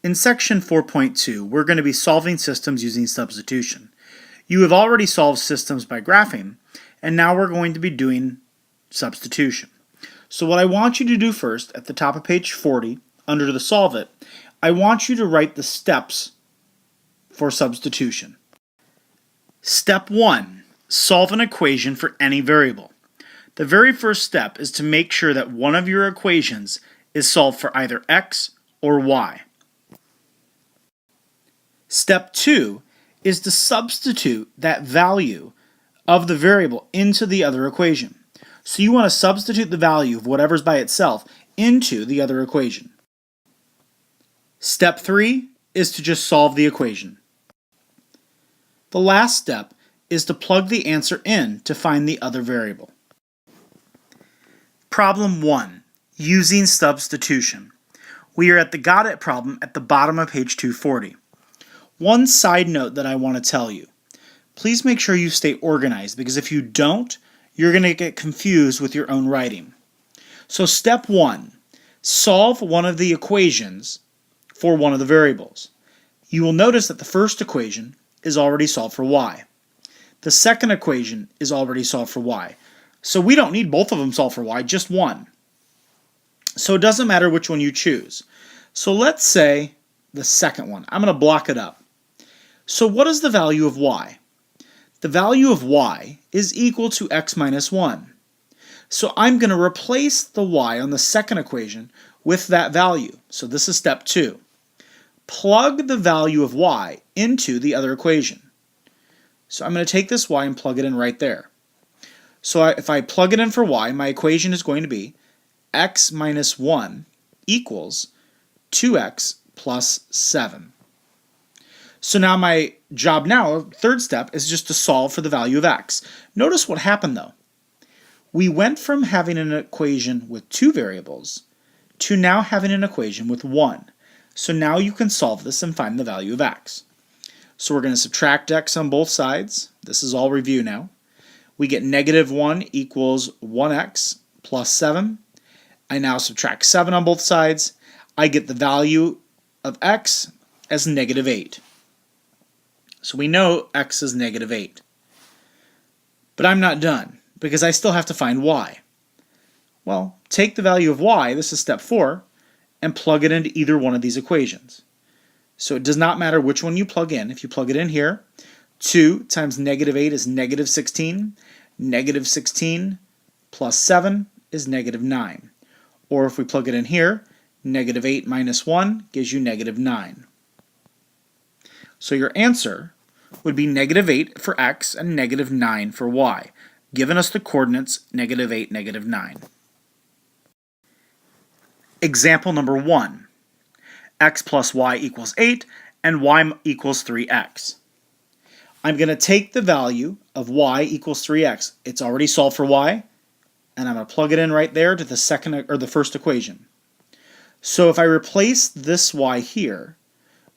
In section 4.2, we're going to be solving systems using substitution. You have already solved systems by graphing, and now we're going to be doing substitution. So what I want you to do first, at the top of page 40, under the Solve It, I want you to write the steps for substitution. Step 1. Solve an equation for any variable. The very first step is to make sure that one of your equations is solved for either x or y. Step 2 is to substitute that value of the variable into the other equation. So you want to substitute the value of whatever's by itself into the other equation. Step 3 is to just solve the equation. The last step is to plug the answer in to find the other variable. Problem 1. Using substitution. We are at the Got It problem at the bottom of page 240. One side note that I want to tell you. Please make sure you stay organized, because if you don't, you're going to get confused with your own writing. So step 1. Solve one of the equations for one of the variables. You will notice that the first equation is already solved for y. The second equation is already solved for y. So we don't need both of them solved for y, just one. So it doesn't matter which one you choose. So let's say the second one. I'm going to block it up. So what is the value of y? The value of y is equal to x minus 1. So I'm going to replace the y on the second equation with that value. So this is step 2. Plug the value of y into the other equation. So I'm going to take this y and plug it in right there. So if I plug it in for y, my equation is going to be x minus 1 equals 2x plus 7. So now my job now, third step, is just to solve for the value of x. Notice what happened though. We went from having an equation with 2 variables to now having an equation with 1. So now you can solve this and find the value of x. So we're going to subtract x on both sides. This is all review now. We get negative 1 equals 1x plus 7. I now subtract 7 on both sides. I get the value of x as negative 8. So we know x is negative 8. But I'm not done, because I still have to find y. Well, take the value of y, this is step 4, and plug it into either one of these equations. So it does not matter which one you plug in. If you plug it in here, 2 times negative 8 is negative 16. Negative 16 plus 7 is negative 9. Or if we plug it in here, negative 8 minus 1 gives you negative 9. So your answer would be negative 8 for x and negative 9 for y, giving us the coordinates negative 8, negative 9. Example number 1. X plus y equals 8 and y equals 3x. I'm going to take the value of y equals 3x. It's already solved for y, and I'm going to plug it in right there to the second or the first equation. So if I replace this y here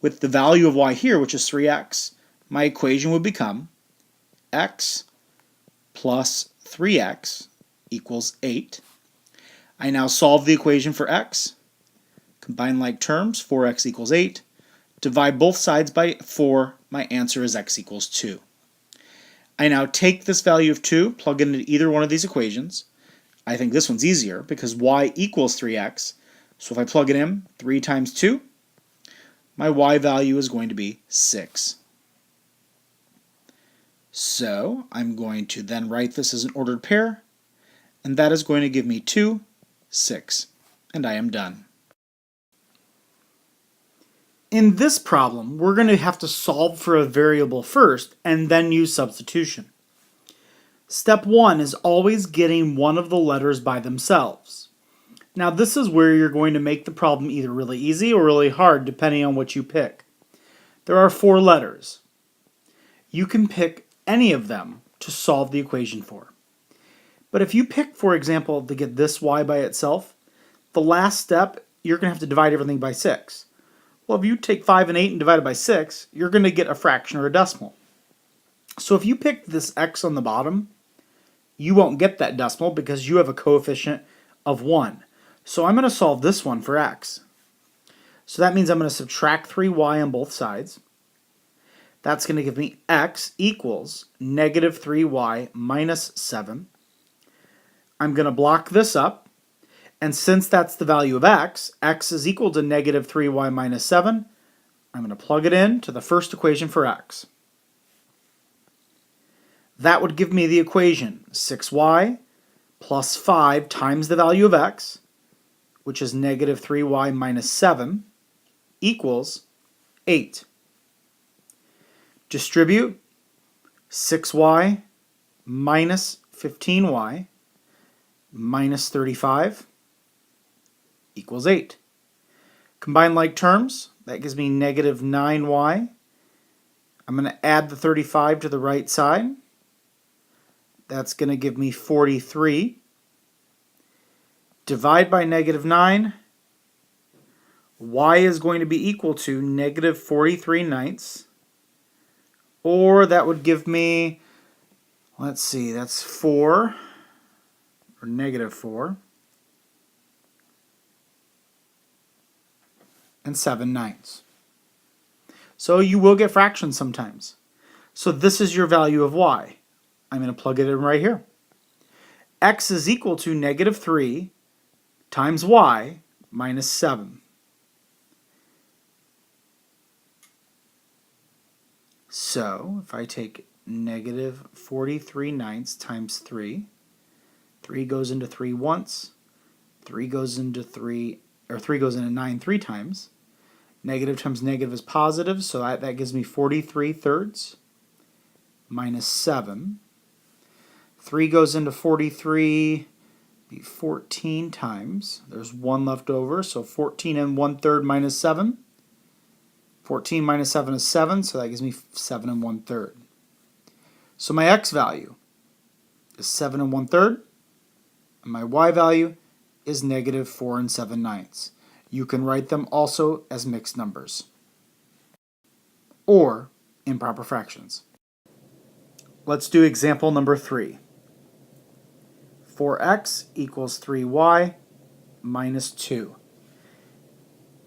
with the value of y here, which is 3x, my equation would become x plus 3x equals 8. I now solve the equation for x. Combine like terms, 4x equals 8. Divide both sides by 4. My answer is x equals 2. I now take this value of 2, plug it into either one of these equations. I think this one's easier because y equals 3x. So if I plug it in, 3 times 2, my y value is going to be 6. So I'm going to then write this as an ordered pair, and that is going to give me 2, 6, and I am done. In this problem, we're going to have to solve for a variable first and then use substitution. Step 1 is always getting one of the letters by themselves. Now this is where you're going to make the problem either really easy or really hard depending on what you pick. There are 4 letters. You can pick any of them to solve the equation for. But if you pick, for example, to get this y by itself, the last step, you're going to have to divide everything by 6. Well, if you take 5 and 8 and divide it by 6, you're going to get a fraction or a decimal. So if you pick this x on the bottom, you won't get that decimal because you have a coefficient of 1. So I'm going to solve this one for x. So that means I'm going to subtract 3y on both sides. That's going to give me x equals negative 3y minus 7. I'm going to block this up. And since that's the value of x is equal to negative 3y minus 7, I'm going to plug it in to the first equation for x. That would give me the equation 6y plus 5 times the value of x, which is negative 3y minus 7, equals 8. Distribute 6y minus 15y minus 35 equals 8. Combine like terms, that gives me negative 9y. I'm going to add the 35 to the right side. That's going to give me 43. Divide by negative 9. Y is going to be equal to negative 43 ninths. Or that would give me, let's see, that's 4, or negative 4, and 7 ninths. So you will get fractions sometimes. So this is your value of y. I'm going to plug it in right here. X is equal to negative 3 times y minus 7. So if I take negative 43 ninths times 3, 3 goes into 3 once, 3 goes into 3, or 3 goes into 9 3 times. Negative times negative is positive, so that gives me 43 thirds minus 7. 3 goes into 43, be 14 times. There's 1 left over, so 14 and 1/3 minus 7. 14 minus 7 is 7, so that gives me 7 and 1/3. So my x value is 7 and 1/3, and my y value is negative 4 and 7 ninths. You can write them also as mixed numbers or improper fractions. Let's do example number 3. 4x equals 3y minus 2.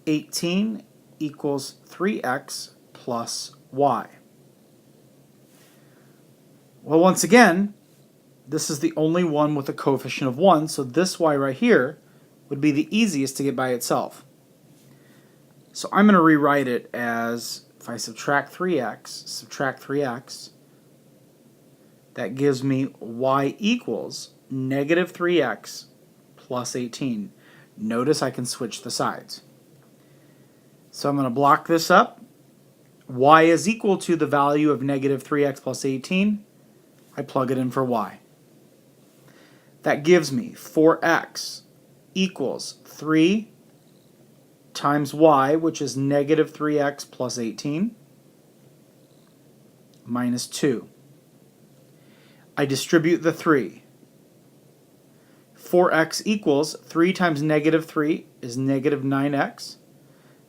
18 equals 3x plus y. Well, once again, this is the only one with a coefficient of 1, so this y right here would be the easiest to get by itself. So I'm going to rewrite it as, if I subtract 3x, that gives me y equals negative 3x plus 18. Notice I can switch the sides. So I'm going to block this up. Y is equal to the value of negative 3x plus 18. I plug it in for y. That gives me 4x equals 3 times y, which is negative 3x plus 18, minus 2. I distribute the 3. 4x equals 3 times negative 3 is negative 9x.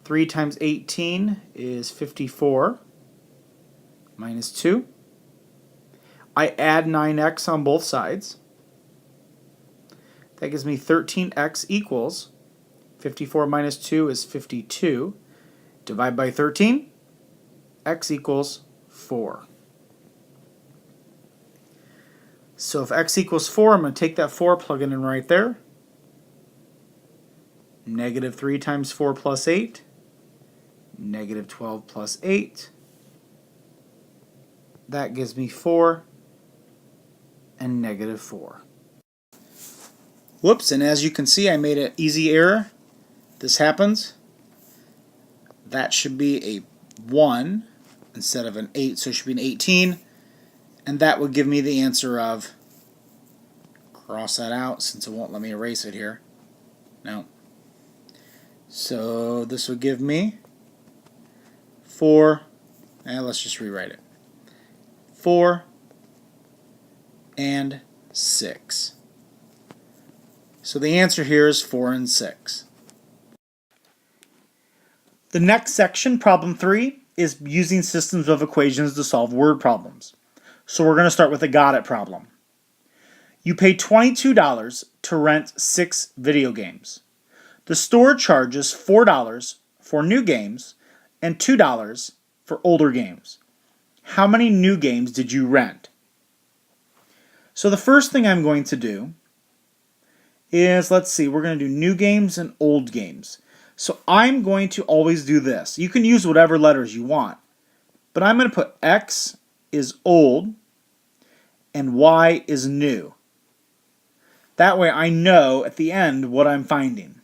3 times 18 is 54, minus 2. I add 9x on both sides. That gives me 13x equals 54 minus 2 is 52. Divide by 13, x equals 4. So if x equals 4, I'm going to take that 4, plug it in right there. Negative 3 times 4 plus 8. Negative 12 plus 8. That gives me 4 and negative 4. Whoops, and as you can see, I made an easy error. This happens. That should be a 1 instead of an 8, so it should be an 18. And that would give me the answer of, cross that out since it won't let me erase it here. No. So this would give me 4, and let's just rewrite it. 4 and 6. So the answer here is 4 and 6. The next section, problem 3, is using systems of equations to solve word problems. So we're going to start with a got it problem. You pay $22 to rent 6 video games. The store charges $4 for new games and $2 for older games. How many new games did you rent? So the first thing I'm going to do is, let's see, we're going to do new games and old games. So I'm going to always do this. You can use whatever letters you want, but I'm going to put X is old and Y is new. That way I know at the end what I'm finding.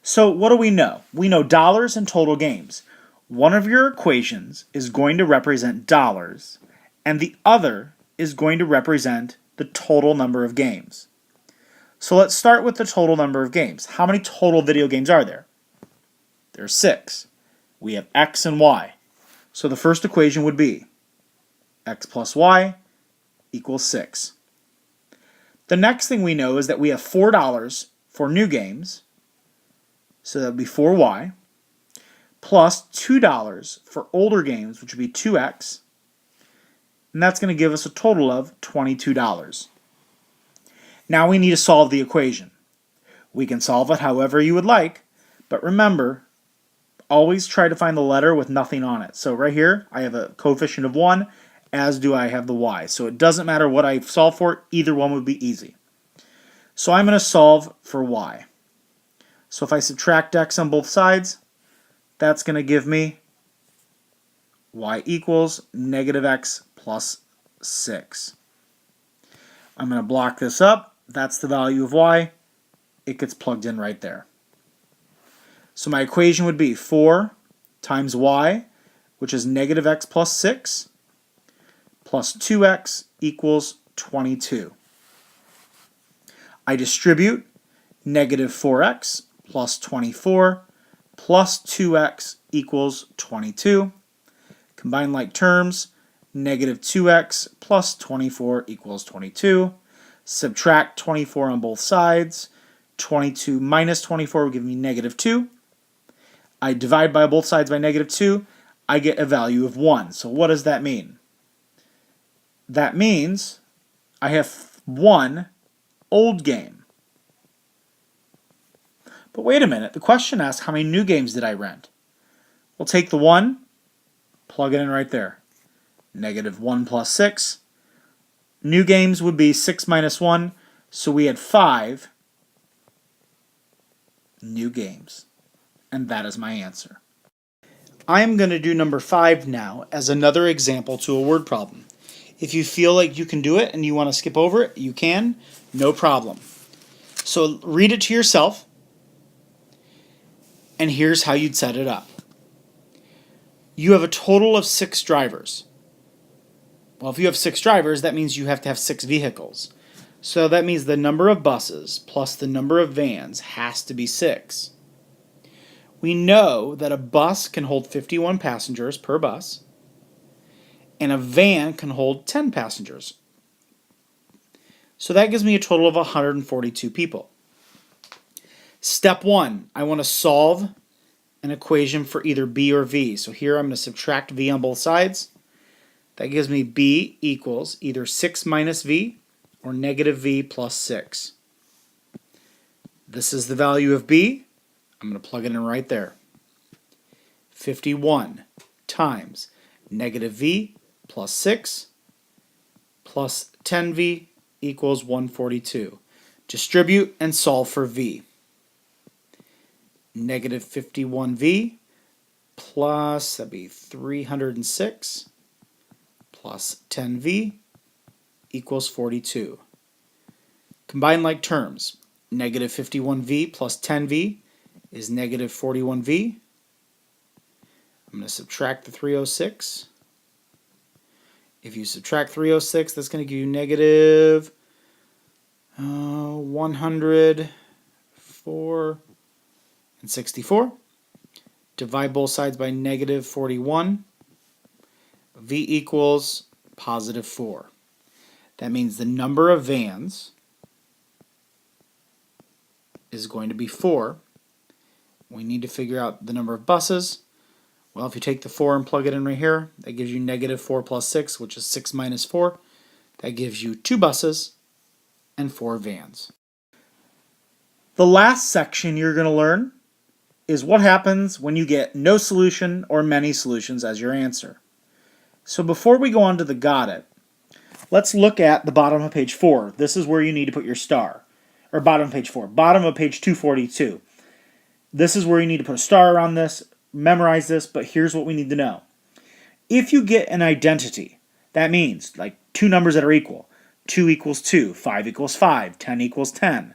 So what do we know? We know dollars and total games. One of your equations is going to represent dollars, and the other is going to represent the total number of games. So let's start with the total number of games. How many total video games are there? There are 6. We have X and Y. So the first equation would be X plus Y equals 6. The next thing we know is that we have $4 for new games, so that would be 4Y, plus $2 for older games, which would be 2X, and that's going to give us a total of $22. Now we need to solve the equation. We can solve it however you would like, but remember, always try to find the letter with nothing on it. So right here, I have a coefficient of 1, as do I have the Y. So it doesn't matter what I solve for, either one would be easy. So I'm going to solve for Y. So if I subtract X on both sides, that's going to give me Y equals negative X plus 6. I'm going to block this up. That's the value of Y. It gets plugged in right there. So my equation would be 4 times Y, which is negative X plus 6, plus 2X equals 22. I distribute negative 4X plus 24 plus 2X equals 22. Combine like terms, negative 2X plus 24 equals 22. Subtract 24 on both sides. 22 minus 24 will give me negative 2. I divide by both sides by negative 2. I get a value of 1. So what does that mean? That means I have 1 old game. But wait a minute, the question asks how many new games did I rent? We'll take the 1, plug it in right there. Negative 1 plus 6. New games would be 6 minus 1, so we had 5 new games. And that is my answer. I am going to do number 5 now as another example to a word problem. If you feel like you can do it and you want to skip over it, you can, no problem. So read it to yourself, and here's how you'd set it up. You have a total of 6 drivers. Well, if you have 6 drivers, that means you have to have 6 vehicles. So that means the number of buses plus the number of vans has to be 6. We know that a bus can hold 51 passengers per bus, and a van can hold 10 passengers. So that gives me a total of 142 people. Step 1, I want to solve an equation for either B or V. So here I'm going to subtract V on both sides. That gives me B equals either 6 minus V or negative V plus 6. This is the value of B. I'm going to plug it in right there. 51 times negative V plus 6 plus 10V equals 142. Distribute and solve for V. Negative 51V plus, that'd be 306 plus 10V equals 42. Combine like terms. Negative 51V plus 10V is negative 41V. I'm going to subtract the 306. If you subtract 306, that's going to give you negative 104 and 64. Divide both sides by negative 41. V equals positive 4. That means the number of vans is going to be 4. We need to figure out the number of buses. Well, if you take the 4 and plug it in right here, that gives you negative 4 plus 6, which is 6 minus 4. That gives you 2 buses and 4 vans. The last section you're going to learn is what happens when you get no solution or many solutions as your answer. So before we go on to the got it, let's look at the bottom of page 4. This is where you need to put your star. Or bottom of page 4. Bottom of page 242. This is where you need to put a star around this, memorize this, but here's what we need to know. If you get an identity, that means like two numbers that are equal. 2 equals 2, 5 equals 5, 10 equals 10.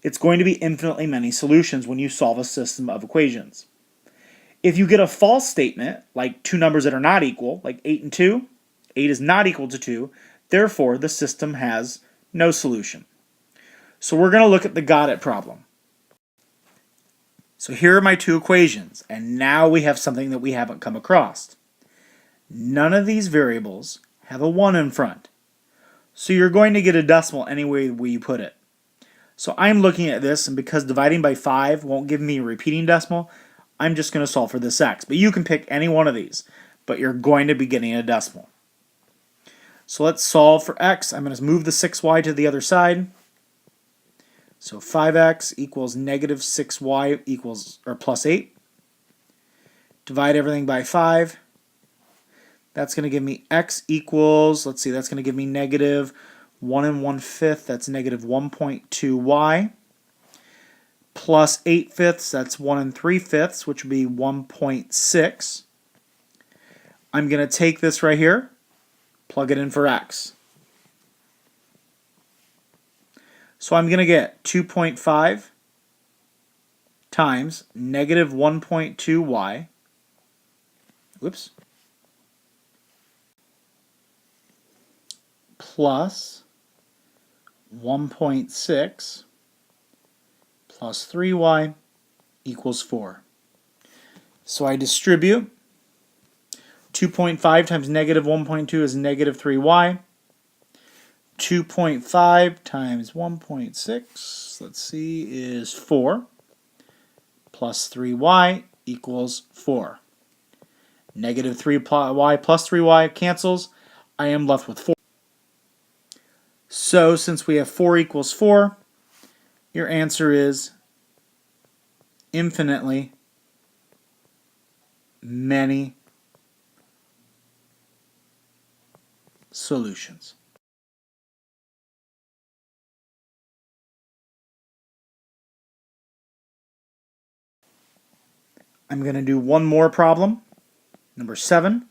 It's going to be infinitely many solutions when you solve a system of equations. If you get a false statement, like two numbers that are not equal, like 8 and 2, 8 is not equal to 2, therefore the system has no solution. So we're going to look at the got it problem. So here are my two equations, and now we have something that we haven't come across. None of these variables have a 1 in front. So you're going to get a decimal any way you put it. So I'm looking at this, and because dividing by 5 won't give me a repeating decimal, I'm just going to solve for this x. But you can pick any one of these, but you're going to be getting a decimal. So let's solve for x. I'm going to move the 6y to the other side. So 5x equals negative 6y equals, or plus 8. Divide everything by 5. That's going to give me x equals, let's see, that's going to give me negative 1 1/5, that's negative 1.2y. Plus 8/5, that's 1 3/5, which would be 1.6. I'm going to take this right here, plug it in for x. So I'm going to get 2.5 times negative 1.2y, whoops, plus 1.6 plus 3y equals 4. So I distribute 2.5 times negative 1.2 is negative 3y. 2.5 times 1.6, let's see, is 4, plus 3y equals 4. Negative 3y plus 3y cancels. I am left with 4. So since we have 4 equals 4, your answer is infinitely many solutions. I'm going to do one more problem, number 7,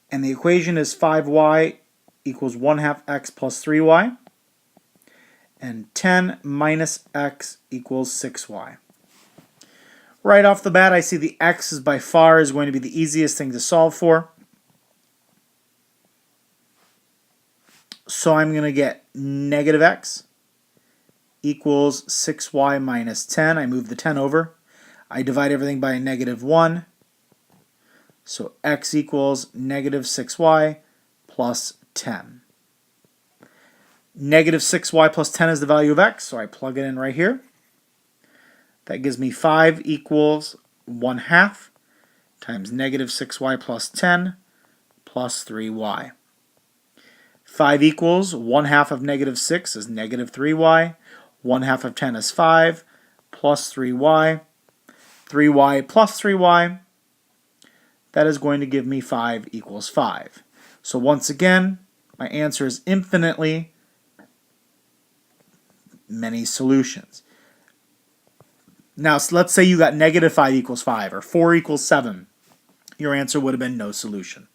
and the equation is 5y equals 1/2 x plus 3y, and 10 minus x equals 6y. Right off the bat, I see the x is by far is going to be the easiest thing to solve for. So I'm going to get negative x equals 6y minus 10. I move the 10 over. I divide everything by a negative 1. So x equals negative 6y plus 10. Negative 6y plus 10 is the value of x, so I plug it in right here. That gives me 5 equals 1/2 times negative 6y plus 10 plus 3y. 5 equals 1/2 of negative 6 is negative 3y. 1/2 of 10 is 5 plus 3y. 3y plus 3y, that is going to give me 5 equals 5. So once again, my answer is infinitely many solutions. Now, so let's say you got negative 5 equals 5 or 4 equals 7. Your answer would have been no solution.